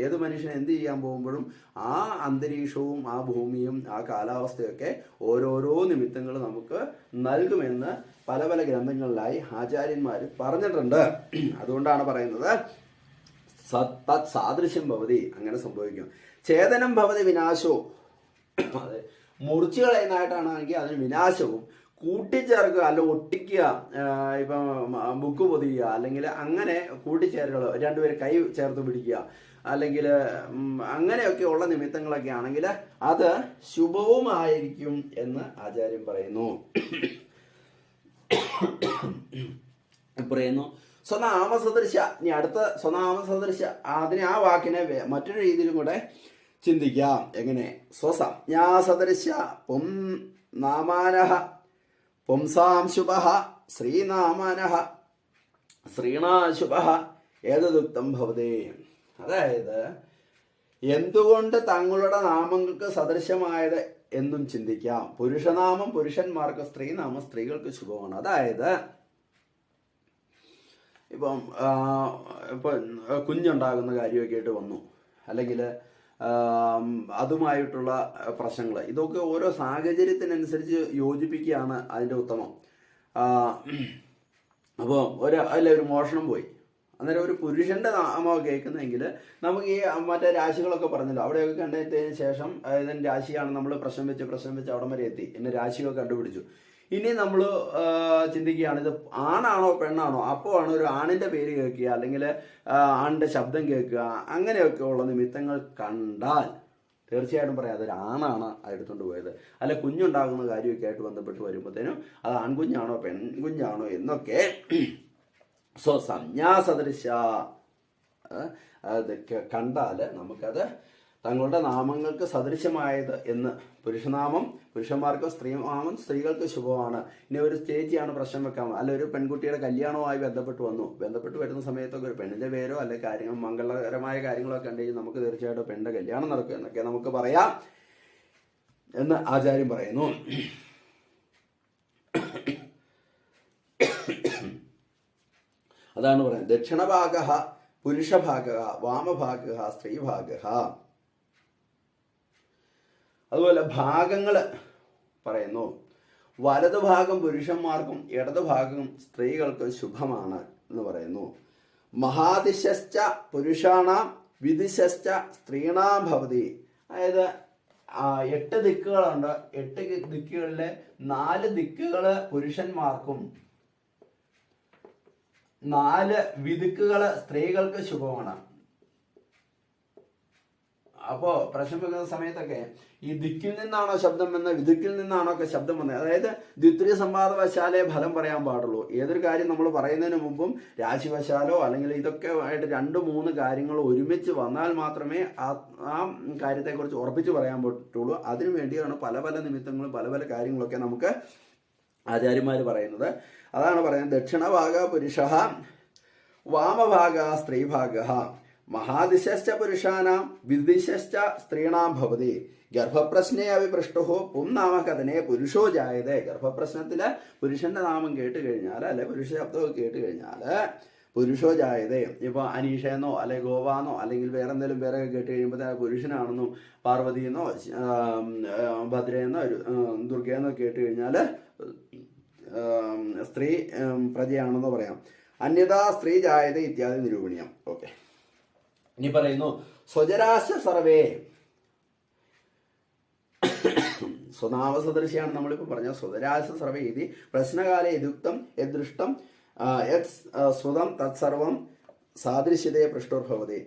ഏത് മനുഷ്യൻ എന്ത് ചെയ്യാൻ പോകുമ്പോഴും ആ അന്തരീക്ഷവും ആ ഭൂമിയും ആ കാലാവസ്ഥയൊക്കെ ഓരോരോ നിമിത്തങ്ങൾ നമുക്ക് നൽകുമെന്ന് പല പല ഗ്രന്ഥങ്ങളിലായി ആചാര്യന്മാർ പറഞ്ഞിട്ടുണ്ട്. അതുകൊണ്ടാണ് പറയുന്നത് തത് സാദൃശ്യം ഭവതി, അങ്ങനെ സംഭവിക്കും. ഛേദനം ഭവതി വിനാശോ, അതെ മുറിച്ചു കളയുന്നതായിട്ടാണെങ്കിൽ അതിന് വിനാശവും, കൂട്ടിച്ചേർക്കുക അല്ല ഒട്ടിക്കുക, ഇപ്പം ബുക്ക് പൊതിയുക അല്ലെങ്കിൽ അങ്ങനെ കൂട്ടിച്ചേരുകൾ രണ്ടുപേരും കൈ ചേർത്ത് പിടിക്കുക അല്ലെങ്കിൽ അങ്ങനെയൊക്കെ ഉള്ള നിമിത്തങ്ങളൊക്കെ ആണെങ്കിൽ അത് ശുഭവുമായിരിക്കും എന്ന് ആചാര്യൻ പറയുന്നു. സ്വനാമസദൃശ. ഇനി അടുത്ത സ്വനാമസദൃശ, അതിനെ ആ വാക്കിനെ മറ്റൊരു രീതിയിലും കൂടെ ചിന്തിക്കാം. എങ്ങനെ? സ്വസംജ്ഞാസദൃശ പും നാമാനഃ പുംസാം ശുഭഃ ശ്രീനാമാനഃ ശ്രീണാശുഭഃ ഏതദുക്തം ഭവതേ. അതായത് എന്തുകൊണ്ട് തങ്ങളുടെ നാമങ്ങൾക്ക് സദൃശമായത് എന്നും ചിന്തിക്കാം. പുരുഷനാമം പുരുഷന്മാർക്ക്, സ്ത്രീനാമം സ്ത്രീകൾക്ക് ശുഭമാണ്. അതായത് ഇപ്പം കുഞ്ഞുണ്ടാകുന്ന കാര്യമൊക്കെ ആയിട്ട് വന്നു, അല്ലെങ്കിൽ അതുമായിട്ടുള്ള പ്രശ്നങ്ങൾ, ഇതൊക്കെ ഓരോ സാഹചര്യത്തിനനുസരിച്ച് യോജിപ്പിക്കുകയാണ് അതിൻ്റെ ഉത്തമം. അപ്പോൾ ഒരു മോഷണം പോയി, അന്നേരം ഒരു പുരുഷന്റെ നാമം കേൾക്കുന്നെങ്കിൽ നമുക്ക് ഈ മറ്റേ രാശികളൊക്കെ പറഞ്ഞല്ലോ, അവിടെയൊക്കെ കണ്ടതിന് ശേഷം ഇതിന് രാശിയാണ് നമ്മൾ പ്രശ്നം വെച്ച് അവിടം വരെ എത്തി, എന്നെ രാശിയൊക്കെ കണ്ടുപിടിച്ചു. ഇനി നമ്മൾ ചിന്തിക്കുകയാണ് ഇത് ആണാണോ പെണ്ണാണോ, അപ്പോൾ ആണ് ഒരു ആണിന്റെ പേര് കേൾക്കുക അല്ലെങ്കിൽ ആണിന്റെ ശബ്ദം കേൾക്കുക, അങ്ങനെയൊക്കെ ഉള്ള നിമിത്തങ്ങൾ കണ്ടാൽ തീർച്ചയായിട്ടും പറയാം അതൊരു ആണാണ് എടുത്തുകൊണ്ട് പോയത്. അല്ല കുഞ്ഞുണ്ടാകുന്ന കാര്യമൊക്കെ ആയിട്ട് ബന്ധപ്പെട്ട് വരുമ്പോഴത്തേനും അത് ആൺകുഞ്ഞാണോ പെൺകുഞ്ഞാണോ എന്നൊക്കെ സ്വസംജ്ഞാസദൃശ അതൊക്കെ കണ്ടാൽ നമുക്കത് തങ്ങളുടെ നാമങ്ങൾക്ക് സദൃശമായത് എന്ന്. പുരുഷനാമം പുരുഷന്മാർക്ക്, സ്ത്രീനാമം സ്ത്രീകൾക്ക് ശുഭമാണ്. ഇനി ഒരു ചേച്ചിയാണ് പ്രശ്നം വെക്കാൻ, അല്ല ഒരു പെൺകുട്ടിയുടെ കല്യാണവുമായി ബന്ധപ്പെട്ട് വരുന്ന സമയത്തൊക്കെ ഒരു പെണ്ണിന്റെ പേരോ അല്ലെ കാര്യങ്ങൾ മംഗളകരമായ കാര്യങ്ങളൊക്കെ ഉണ്ടെങ്കിൽ നമുക്ക് തീർച്ചയായിട്ടും പെണ്ണിന്റെ കല്യാണം നടക്കും എന്നൊക്കെ നമുക്ക് പറയാം എന്ന് ആചാര്യം പറയുന്നു. അതാണ് പറയുന്നത് ദക്ഷിണഭാഗ പുരുഷഭാഗ വാമഭാഗ സ്ത്രീഭാഗ. അതുപോലെ ഭാഗങ്ങൾ പറയുന്നു. വലതുഭാഗം പുരുഷന്മാർക്കും ഇടതുഭാഗം സ്ത്രീകൾക്കും ശുഭമാണ് എന്ന് പറയുന്നു. മഹാദിശ്ച പുരുഷാണാം വിദിശ്ച സ്ത്രീണാം ഭവതി. അതായത് 8 ദിക്കുകളുണ്ട്. 8 ദിക്കുകളിലെ 4 ദിക്കുകൾ പുരുഷന്മാർക്കും 4 വിദിക്കുകൾ സ്ത്രീകൾക്ക് ശുഭമാണ്. അപ്പോ പ്രശ്നം വെക്കുന്ന സമയത്തൊക്കെ ഈ ദിക്കിൽ നിന്നാണോ ശബ്ദം വന്നത്, വിദിക്കിൽ നിന്നാണോ ഒക്കെ ശബ്ദം വന്നത്, അതായത് ദ്വിത്രീയ സംവാദവശാലേ ഫലം പറയാൻ പാടുള്ളൂ. ഏതൊരു കാര്യം നമ്മൾ പറയുന്നതിന് മുമ്പും രാശിവശാലോ അല്ലെങ്കിൽ ഇതൊക്കെ ആയിട്ട് 2-3 കാര്യങ്ങൾ ഒരുമിച്ച് വന്നാൽ മാത്രമേ ആ കാര്യത്തെക്കുറിച്ച് ഉറപ്പിച്ച് പറയാൻ പറ്റുള്ളൂ. അതിനു വേണ്ടിയാണ് പല പല നിമിത്തങ്ങളും പല പല കാര്യങ്ങളൊക്കെ നമുക്ക് ആചാര്യന്മാർ പറയുന്നത്. അതാണ് പറയുന്നത് ദക്ഷിണഭാഗ പുരുഷ വാമഭാഗ സ്ത്രീഭാഗ മഹാദിശ്ച പുരുഷാനാം വിദിശ്ച സ്ത്രീണാം ഭവതി. ഗർഭപ്രശ്നേ അവിപൃഷ്ടോ പും നാമകഥനെ പുരുഷോ ജായതേ. ഗർഭപ്രശ്നത്തില് പുരുഷന്റെ നാമം കേട്ട് കഴിഞ്ഞാൽ അല്ലെ പുരുഷ ശബ്ദമൊക്കെ കേട്ട് കഴിഞ്ഞാൽ പുരുഷോ ജായതേ. ഇപ്പൊ അനീഷയെന്നോ അല്ലെ ഗോവാന്നോ അല്ലെങ്കിൽ വേറെ എന്തെങ്കിലും പേരൊക്കെ കേട്ട് കഴിയുമ്പോൾ പുരുഷനാണെന്നും പാർവതിയെന്നോ ഭദ്രയെന്നോ ദുർഗയെന്നോ കേട്ട് കഴിഞ്ഞാൽ സ്ത്രീ പ്രജയാണെന്നോ പറയാം. അന്യഥാ സ്ത്രീ ജായത ഇത്യാദി നിരൂപണീയം. ഓക്കെ, ഇനി പറയുന്നു സ്വജരാശ സർവേ സ്വനാമസദൃശ്യാണ് നമ്മളിപ്പോൾ പറഞ്ഞ സ്വതരാശ സർവേ ഇതി പ്രശ്നകാലേ യദുക്തം യദൃഷ്ടം യത് സ്വതം തത്സർവം സാദൃശ്യതയെ പൃഷ്ടോർഭവതി.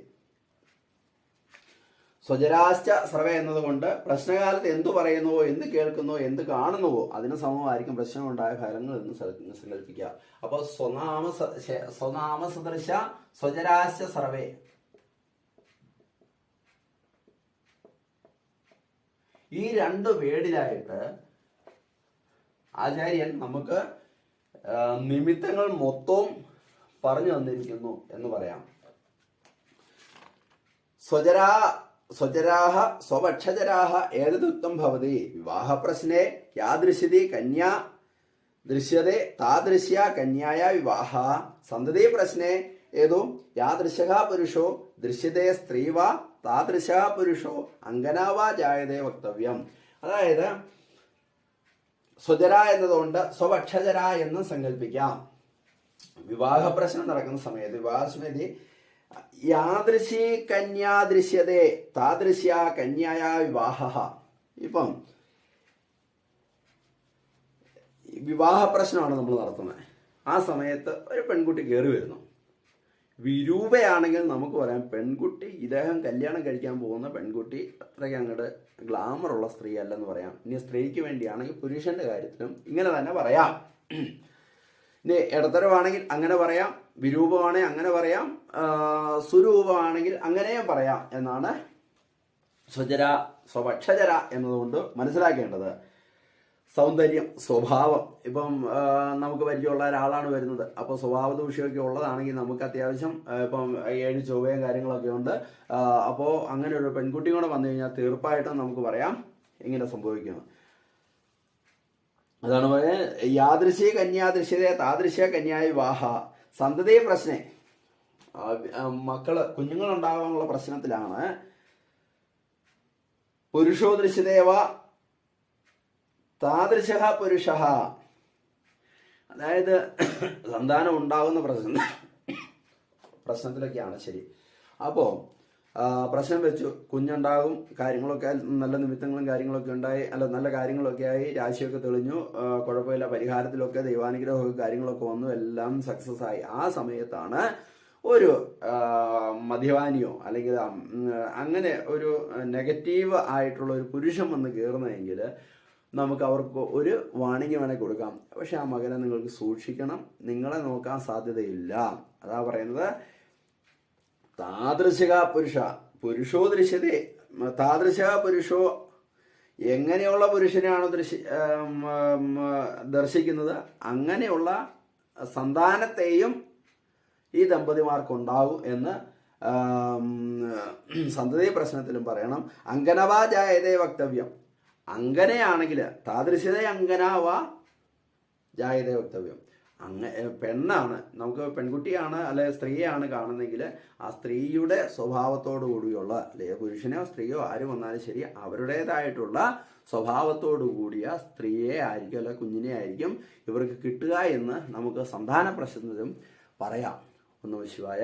സ്വജരാശ്ച സർവേ എന്നതുകൊണ്ട് പ്രശ്നകാലത്ത് എന്തു പറയുന്നുവോ, എന്ത് കേൾക്കുന്നുവോ, എന്ത് കാണുന്നുവോ അതിന് സമമായിരിക്കും പ്രശ്നമുണ്ടായ ഫലങ്ങൾ എന്ന് സങ്കല്പിക്കുക. അപ്പോൾ സ്വനാമസദൃശ സ്വജരാശ്ച സർവേ, ഈ രണ്ട് വേടിലായിട്ട് ആചാര്യൻ നമുക്ക് നിമിത്തങ്ങൾ മൊത്തവും പറഞ്ഞു തന്നിരിക്കുന്നു എന്ന് പറയാം. സ്വജരാഹ സ്വപക്ഷജരാഹ ഏതദുക്തം ഭവതി വിവാഹപ്രശ്നേ യാദൃശ്യതി കന്യാ ദൃശ്യതേ താദൃശ്യ കന്യായ വിവാഹ സന്തതി പ്രശ്നേ ഏതോ യാദൃശഃ പുരുഷോ ദൃശ്യതേ സ്ത്രീ വാ താദൃശഃ പുരുഷോ അങ്കനാവാ ജായതേ വക്തവ്യം. അതായത് സ്വജര എന്നതുകൊണ്ട് സ്വപക്ഷജര എന്ന് സങ്കല്പിക്കാം. വിവാഹപ്രശ്നം നടക്കുന്ന സമയത്ത് വിവാഹസ്മൃതി യാദൃശി കന്യാ ദൃശ്യതേ താദൃശ്യ കന്യായ വിവാഹ. ഇപ്പം വിവാഹ പ്രശ്നമാണ് നമ്മൾ നടത്തുന്നത്. ആ സമയത്ത് ഒരു പെൺകുട്ടി കയറി വരുന്നു. വിരൂപയാണെങ്കിൽ നമുക്ക് പറയാം പെൺകുട്ടി, ഇദ്ദേഹം കല്യാണം കഴിക്കാൻ പോകുന്ന പെൺകുട്ടി അത്രയ്ക്ക് അങ്ങോട്ട് ഗ്ലാമറുള്ള സ്ത്രീ അല്ലെന്ന് പറയാം. ഇനി സ്ത്രീക്ക് വേണ്ടിയാണെങ്കിൽ പുരുഷന്റെ കാര്യത്തിലും ഇങ്ങനെ തന്നെ പറയാം. ഇനി ഇടത്തരമാണെങ്കിൽ അങ്ങനെ പറയാം, വിരൂപമാണെങ്കിൽ അങ്ങനെ പറയാം, സുരൂപമാണെങ്കിൽ അങ്ങനെയും പറയാം എന്നാണ് സ്വജര സ്വപക്ഷജര എന്നതുകൊണ്ട് മനസ്സിലാക്കേണ്ടത്. സൗന്ദര്യം, സ്വഭാവം, ഇപ്പം നമുക്ക് പരിചയമുള്ള ഒരാളാണ് വരുന്നത്, അപ്പോൾ സ്വഭാവ ദൂഷ്യമൊക്കെ ഉള്ളതാണെങ്കിൽ നമുക്ക് അത്യാവശ്യം ഇപ്പം 7 ചൊവ്വയും കാര്യങ്ങളൊക്കെ ഉണ്ട്. അപ്പോൾ അങ്ങനെ ഒരു പെൺകുട്ടി കൂടെ വന്നു കഴിഞ്ഞാൽ തീർപ്പായിട്ടും നമുക്ക് പറയാം ഇങ്ങനെ സംഭവിക്കുന്നു. അതാണ് പറയുന്നത് യാദൃശ്യ കന്യാദൃശ്യതേ താദൃശ്യ കന്യായ വിവാഹ സന്തതി പ്രശ്നേ. കുഞ്ഞുങ്ങളുണ്ടാകാനുള്ള പ്രശ്നത്തിലാണ് പുരുഷോ ദൃശ്യതേവ താദൃശഃ പുരുഷഃ. അതായത് സന്താനം ഉണ്ടാകുന്ന പ്രശ്നത്തിലൊക്കെയാണ്. ശരി, അപ്പോൾ പ്രശ്നം വെച്ചു, കുഞ്ഞുണ്ടാകും, കാര്യങ്ങളൊക്കെ നല്ല നിമിത്തങ്ങളും കാര്യങ്ങളൊക്കെ ഉണ്ടായി, അല്ല നല്ല കാര്യങ്ങളൊക്കെ ആയി, രാശിയൊക്കെ തെളിഞ്ഞു, കുഴപ്പമില്ല, പരിഹാരത്തിലൊക്കെ ദൈവാനുഗ്രഹമൊക്കെ കാര്യങ്ങളൊക്കെ വന്നു, എല്ലാം സക്സസ് ആയി. ആ സമയത്താണ് ഒരു മദ്യപാനിയോ അല്ലെങ്കിൽ അങ്ങനെ ഒരു നെഗറ്റീവ് ആയിട്ടുള്ള ഒരു പുരുഷൻ വന്ന് കയറുന്നതെങ്കിൽ നമുക്ക് അവർക്ക് ഒരു വാണിംഗ് വേണേൽ കൊടുക്കാം. പക്ഷെ ആ മകനെ നിങ്ങൾക്ക് സൂക്ഷിക്കണം, നിങ്ങളെ നോക്കാൻ സാധ്യതയില്ല. അതാ പറയുന്നത് താദൃശക പുരുഷോ ദൃശ്യതേ താദൃശക പുരുഷോ. എങ്ങനെയുള്ള പുരുഷനെയാണോ ദർശിക്കുന്നത് അങ്ങനെയുള്ള സന്താനത്തെയും ഈ ദമ്പതിമാർക്കുണ്ടാകും എന്ന് സന്തതി പ്രശ്നത്തിലും പറയണം. അങ്കനവാ ജായതേ വക്തവ്യം. അങ്ങനെയാണെങ്കിൽ താദൃശ്യത അങ്കനാവാ ജായതേ വക്തവ്യം. പെണ്ണാണ്, നമുക്ക് പെൺകുട്ടിയാണ് അല്ലെ സ്ത്രീയാണ് കാണുന്നെങ്കിൽ ആ സ്ത്രീയുടെ സ്വഭാവത്തോടു കൂടിയുള്ള, അല്ലെങ്കിൽ പുരുഷനോ സ്ത്രീയോ ആര് വന്നാലും ശരി, അവരുടേതായിട്ടുള്ള സ്വഭാവത്തോടു കൂടിയ സ്ത്രീയെ ആയിരിക്കും അല്ലെ കുഞ്ഞിനെ ആയിരിക്കും ഇവർക്ക് കിട്ടുക എന്ന് നമുക്ക് സന്താന പ്രശ്നത്തിലും പറയാം. ഒന്ന് ശിവായ.